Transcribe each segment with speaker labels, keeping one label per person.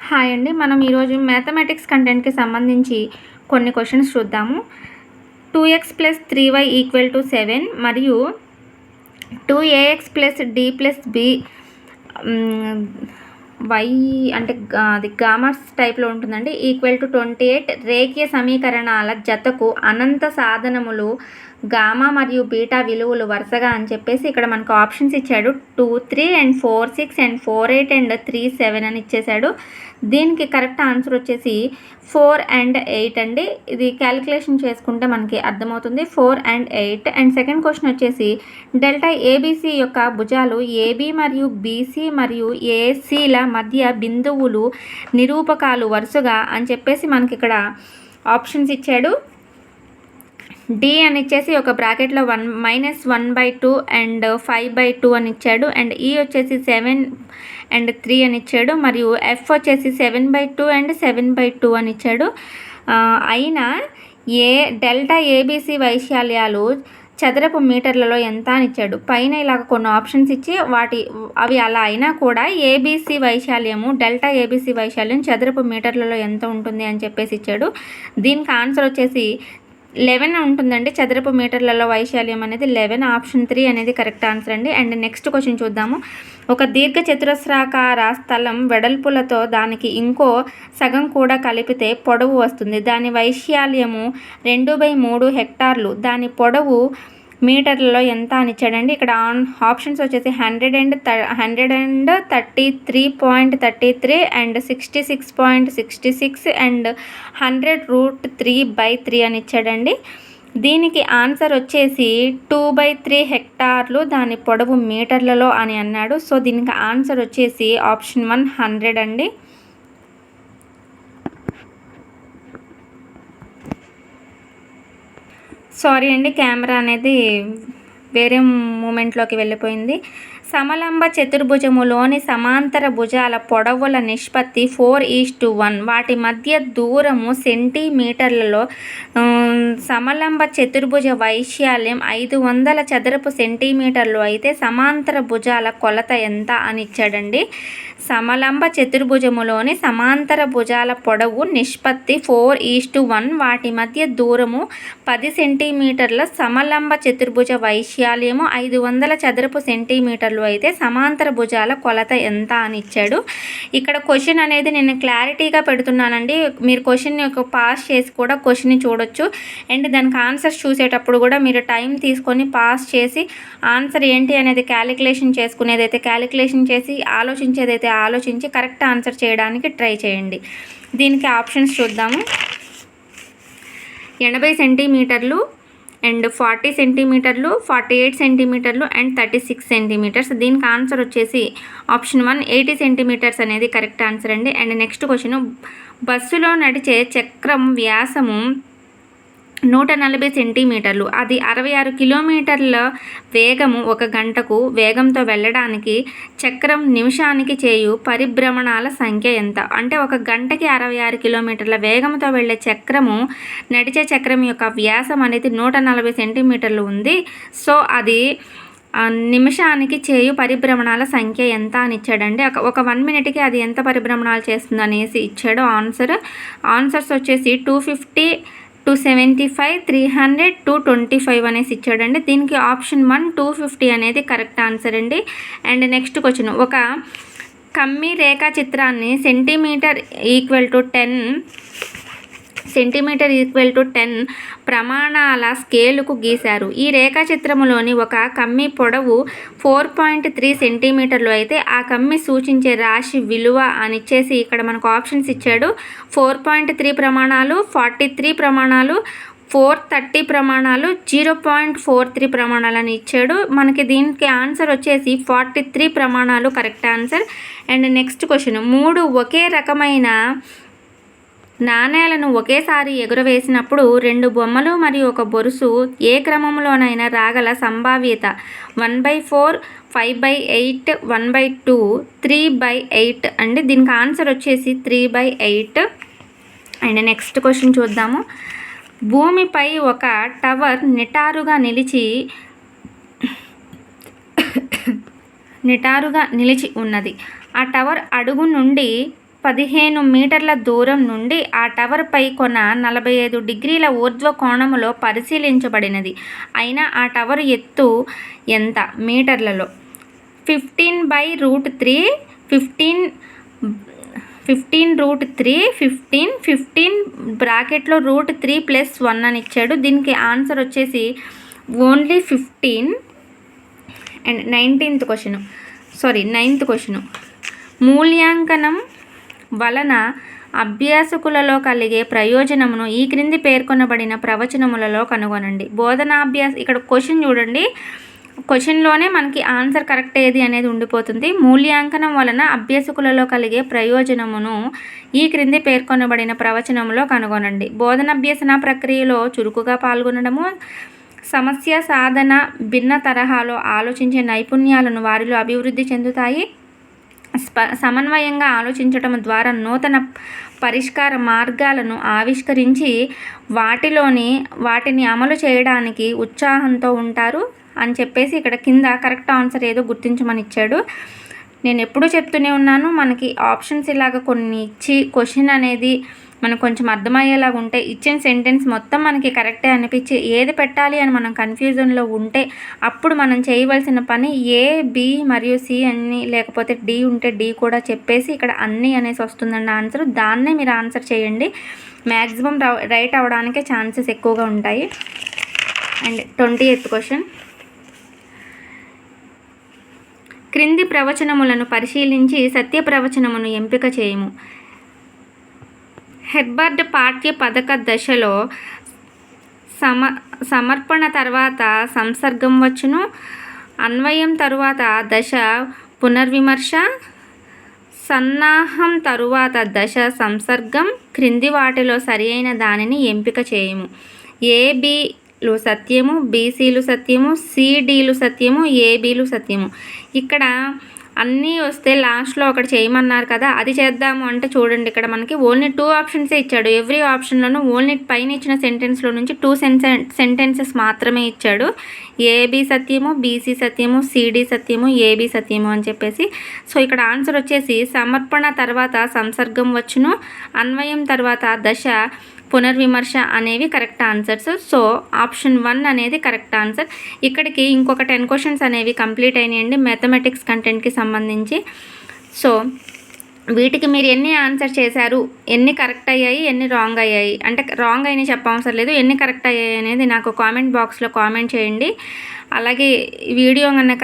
Speaker 1: Hi అండి. మనం ఈరోజు మ్యాథమెటిక్స్ కంటెంట్‌కి సంబంధించి కొన్ని క్వెషన్స్ చూద్దాము. 2x + 3y = 7 మరియు 2ax + d + b y అంటే అది గామర్స్ టైప్‌లో ఉంటుందండి. =28 రేఖీయ సమీకరణాల జతకు అనంత సాధనములు గామా మరియు బీటా విలువలు వరుసగా అని చెప్పేసి ఇక్కడ మనకు ఆప్షన్స్ ఇచ్చాడు. 2, 3 అండ్ 4, 6 అండ్ 4, 8 అండ్ 3, 7 అని ఇచ్చేసాడు. దీనికి కరెక్ట్ ఆన్సర్ వచ్చేసి 4 and 8 అండి. ఇది క్యాలిక్యులేషన్ చేసుకుంటే మనకి అర్థమవుతుంది. 4 and 8. అండ్ సెకండ్ క్వశ్చన్ వచ్చేసి డెల్టా ఏబీసీ యొక్క భుజాలు ఏబీ మరియు బీసీ మరియు ఏసీల మధ్య బిందువులు నిరూపకాలు వరుసగా అని చెప్పేసి మనకి ఇక్కడ ఆప్షన్స్ ఇచ్చాడు. డి అని ఇచ్చేసి ఒక బ్రాకెట్లో -1/2 అండ్ 5/2 అని ఇచ్చాడు. అండ్ ఈ వచ్చేసి 7 and 3 అని ఇచ్చాడు. మరియు ఎఫ్ వచ్చేసి 7/2 అండ్ 7/2 అని ఇచ్చాడు. అయినా డెల్టా ఏబీసీ వైశాల్యాలు చదరపు మీటర్లలో ఎంత అని ఇచ్చాడు. పైన ఇలాగ కొన్ని ఆప్షన్స్ ఇచ్చి అవి అలా అయినా కూడా ఏబీసీ వైశాల్యము డెల్టా ఏబీసీ వైశాల్యం చదరపు మీటర్లలో ఎంత ఉంటుంది అని చెప్పేసి ఇచ్చాడు. దీనికి ఆన్సర్ వచ్చేసి 11 ఉంటుందండి. చదరపు మీటర్లలో వైశాల్యం అనేది 11. ఆప్షన్ 3 అనేది కరెక్ట్ ఆన్సర్ అండి. అండ్ నెక్స్ట్ క్వశ్చన్ చూద్దాము. ఒక దీర్ఘ చతురస్రాకార స్థలం వెడల్పులతో దానికి ఇంకో సగం కూడా కలిపితే పొడవు వస్తుంది. దాని వైశాల్యము 2/3 హెక్టార్లు. దాని పొడవు మీటర్లలో ఎంత అని ఇచ్చాడండి. ఇక్కడ ఆప్షన్స్ వచ్చేసి 133.33 అండ్ 66.66 అండ్ 100√3/3 అని ఇచ్చాడండి. దీనికి ఆన్సర్ వచ్చేసి 2/3 హెక్టార్లు దాని పొడవు మీటర్లలో అని అన్నాడు. సో దీనికి ఆన్సర్ వచ్చేసి ఆప్షన్ 1 100 అండి. సారీ అండి, కెమెరా అనేది వేరే మూమెంట్లోకి వెళ్ళిపోయింది. సమలంబ చతుర్భుజములోని సమాంతర భుజాల పొడవుల నిష్పత్తి 4:1. వాటి మధ్య దూరము సెంటీమీటర్లలో. సమలంబ చతుర్భుజ వైశాల్యం 500 చదరపు సెంటీమీటర్లు అయితే సమాంతర భుజాల కొలత ఎంత అని ఇచ్చాడండి. సమలంబ చతుర్భుజములోని సమాంతర భుజాల పొడవు నిష్పత్తి 4:1. వాటి మధ్య దూరము 10 సెంటీమీటర్ల. సమలంబ చతుర్భుజ వైశాల్యము 500 చదరపు సెంటీమీటర్లు అయితే సమాంతర భుజాల కొలత ఎంత అని ఇచ్చాడు. ఇక్కడ క్వశ్చన్ అనేది నేను క్లారిటీగా పెడుతున్నానండి. మీరు క్వశ్చన్ యొక్క పాస్ చేసి కూడా క్వశ్చన్ని చూడొచ్చు. అండ్ దానికి ఆన్సర్స్ చూసేటప్పుడు కూడా మీరు టైం తీసుకొని పాస్ చేసి ఆన్సర్ ఏంటి అనేది క్యాలిక్యులేషన్ చేసుకునేదైతే క్యాలిక్యులేషన్ చేసి ఆలోచించేదైతే ఆలోచించి కరెక్ట్ ఆన్సర్ చేయడానికి ట్రై చేయండి. దీనికి ఆప్షన్స్ చూద్దాము. 80 సెంటీమీటర్లు అండ్ 40 సెంటీమీటర్లు, 48 సెంటీమీటర్లు అండ్ 36 సెంటీమీటర్స్. దీనికి ఆన్సర్ వచ్చేసి ఆప్షన్ 1 80 సెంటీమీటర్స్ అనేది కరెక్ట్ ఆన్సర్ అండి. అండ్ నెక్స్ట్ క్వశ్చన్, బస్సులో నడిచే చక్రం వ్యాసము 140 సెంటీమీటర్లు. అది 66 కిలోమీటర్ల వేగము 1 గంటకు వేగంతో వెళ్ళడానికి చక్రం నిమిషానికి చేయు పరిభ్రమణాల సంఖ్య ఎంత? అంటే 1 గంటకి 66 కిలోమీటర్ల వేగంతో వెళ్ళే చక్రము నడిచే చక్రం యొక్క వ్యాసం అనేది 140 సెంటీమీటర్లు ఉంది. సో అది నిమిషానికి చేయు పరిభ్రమణాల సంఖ్య ఎంత అని ఇచ్చాడండి. ఒక 1 మినిట్కి అది ఎంత పరిభ్రమణాలు చేస్తుంది అనేసి ఇచ్చాడు. ఆన్సర్స్ వచ్చేసి 250, 275, 300, 225 అనేసి ఇచ్చాడండి. దీనికి ఆప్షన్ 1 250 అనేది కరెక్ట్ ఆన్సర్ అండి. అండ్ నెక్స్ట్ క్వశ్చన్, ఒక కమ్మి రేఖా చిత్రాన్ని సెంటీమీటర్ ఈక్వల్ టు 10 ప్రమాణాల స్కేలుకు గీశారు. ఈ రేఖాచిత్రములోని ఒక కమ్మి పొడవు 4.3 సెంటీమీటర్లు అయితే ఆ కమ్మి సూచించే రాశి విలువ అని ఇచ్చేసి ఇక్కడ మనకు ఆప్షన్స్ ఇచ్చాడు. 4.3 ప్రమాణాలు, 43 ప్రమాణాలు, 430 ప్రమాణాలు, 0.43 ప్రమాణాలు అని ఇచ్చాడు. మనకి దీనికి ఆన్సర్ వచ్చేసి 43 ప్రమాణాలు correct answer. And next question, 3 ఒకే రకమైన నాణేలను ఒకేసారి ఎగురవేసినప్పుడు 2 బొమ్మలు మరియు 1 బొరుసు ఏ క్రమంలోనైనా రాగల సంభావ్యత 1/4, 5/8, 1/2, 3/8 అండి. దీనికి ఆన్సర్ వచ్చేసి 3/8. అండ్ నెక్స్ట్ క్వశ్చన్ చూద్దాము. భూమిపై ఒక టవర్ నిటారుగా నిలిచి ఉన్నది. ఆ టవర్ అడుగు నుండి 15 మీటర్ల దూరం నుండి ఆ టవర్పై కొన 45 డిగ్రీల ఊర్ధ్వ కోణములో పరిశీలించబడినది. అయినా ఆ టవర్ ఎత్తు ఎంత మీటర్లలో? 15/√3 15 బ్రాకెట్లో √3 + 1 అని ఇచ్చాడు. దీనికి ఆన్సర్ వచ్చేసి ఓన్లీ 15. అండ్ నైన్త్ క్వశ్చన్ మూల్యాంకనం వలన అభ్యాసకులలో కలిగే ప్రయోజనమును ఈ క్రింది పేర్కొనబడిన ప్రవచనములలో కనుగొనండి. ఇక్కడ క్వశ్చన్ చూడండి, క్వశ్చన్లోనే మనకి ఆన్సర్ కరెక్ట్ ఏది అనేది ఉండిపోతుంది. మూల్యాంకనం వలన అభ్యాసకులలో కలిగే ప్రయోజనమును ఈ క్రింది పేర్కొనబడిన ప్రవచనములో కనుగొనండి. బోధనాభ్యసన ప్రక్రియలో చురుకుగా పాల్గొనడము, సమస్య సాధన, భిన్న తరహాలో ఆలోచించే నైపుణ్యాలను వారిలో అభివృద్ధి చెందుతాయి. సమన్వయంగా ఆలోచించడం ద్వారా నూతన పరిష్కార మార్గాలను ఆవిష్కరించి వాటిని అమలు చేయడానికి ఉత్సాహంతో ఉంటారు అని చెప్పేసి ఇక్కడ కింద కరెక్ట్ ఆన్సర్ ఏదో గుర్తించమని ఇచ్చాడు. నేను ఎప్పుడూ చెప్తూనే ఉన్నాను, మనకి ఆప్షన్స్ ఇలాగ కొన్ని ఇచ్చి క్వశ్చన్ అనేది మనకు కొంచెం అర్థమయ్యేలాగా ఉంటే ఇచ్చిన సెంటెన్స్ మొత్తం మనకి కరెక్టే అనిపించి ఏది పెట్టాలి అని మనం కన్ఫ్యూజన్లో ఉంటే అప్పుడు మనం చేయవలసిన పని ఏ, బి మరియు సి అన్ని, లేకపోతే డి ఉంటే డి కూడా చెప్పేసి ఇక్కడ అన్నీ అనేసి వస్తుందండి ఆన్సర్. దాన్నే మీరు ఆన్సర్ చేయండి. మ్యాక్సిమం రైట్ అవ్వడానికే ఛాన్సెస్ ఎక్కువగా ఉంటాయి. అండ్ 20th క్వశ్చన్, క్రింది ప్రవచనములను పరిశీలించి సత్య ప్రవచనమును ఎంపిక చేయము. హెర్బర్ట్ పాఠ్య పథక దశలో సమర్పణ తర్వాత సంసర్గం వచ్చును. అన్వయం తరువాత దశ పునర్విమర్శ. సన్నాహం తరువాత దశ సంసర్గం. క్రింది వాటిలో సరి అయిన దానిని ఎంపిక చేయము. ఏబిలు సత్యము, బీసీలు సత్యము, సిడీలు సత్యము, ఏబీలు సత్యము. ఇక్కడ అన్నీ వస్తే లాస్ట్లో ఒకటి చేయమన్నారు కదా, అది చేద్దాము అంటే చూడండి, ఇక్కడ మనకి ఓన్లీ 2 ఆప్షన్సే ఇచ్చాడు. ఎవ్రీ ఆప్షన్లోనూ ఓన్లీ పైన ఇచ్చిన సెంటెన్స్లో నుంచి 2 సెంటెన్సెస్ మాత్రమే ఇచ్చాడు. ఏబి సత్యము, బీసీ సత్యము, సిడి సత్యము, ఏబి సత్యము అని చెప్పేసి. సో ఇక్కడ ఆన్సర్ వచ్చేసి సమర్పణ తర్వాత సంసర్గం వచ్చును, అన్వయం తర్వాత దశ పునర్విమర్శ అనేవి కరెక్ట్ ఆన్సర్స్. సో ఆప్షన్ 1 అనేది కరెక్ట్ ఆన్సర్. ఇక్కడికి ఇంకొక 10 క్వశ్చన్స్ అనేవి కంప్లీట్ అయినాయండి మ్యాథమెటిక్స్ కంటెంట్కి సంబంధించి. సో వీటికి మీరు ఎన్ని ఆన్సర్ చేశారు, ఎన్ని కరెక్ట్ అయ్యాయి, ఎన్ని రాంగ్ అయ్యాయి, అంటే రాంగ్ అయినా చెప్పవసరం లేదు, ఎన్ని కరెక్ట్ అయ్యాయి అనేది నాకు కామెంట్ బాక్స్లో కామెంట్ చేయండి. అలాగే ఈ వీడియో కనుక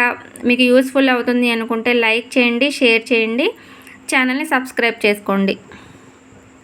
Speaker 1: మీకు యూస్ఫుల్ అవుతుంది అనుకుంటే లైక్ చేయండి, షేర్ చేయండి, ఛానల్ని సబ్స్క్రైబ్ చేసుకోండి.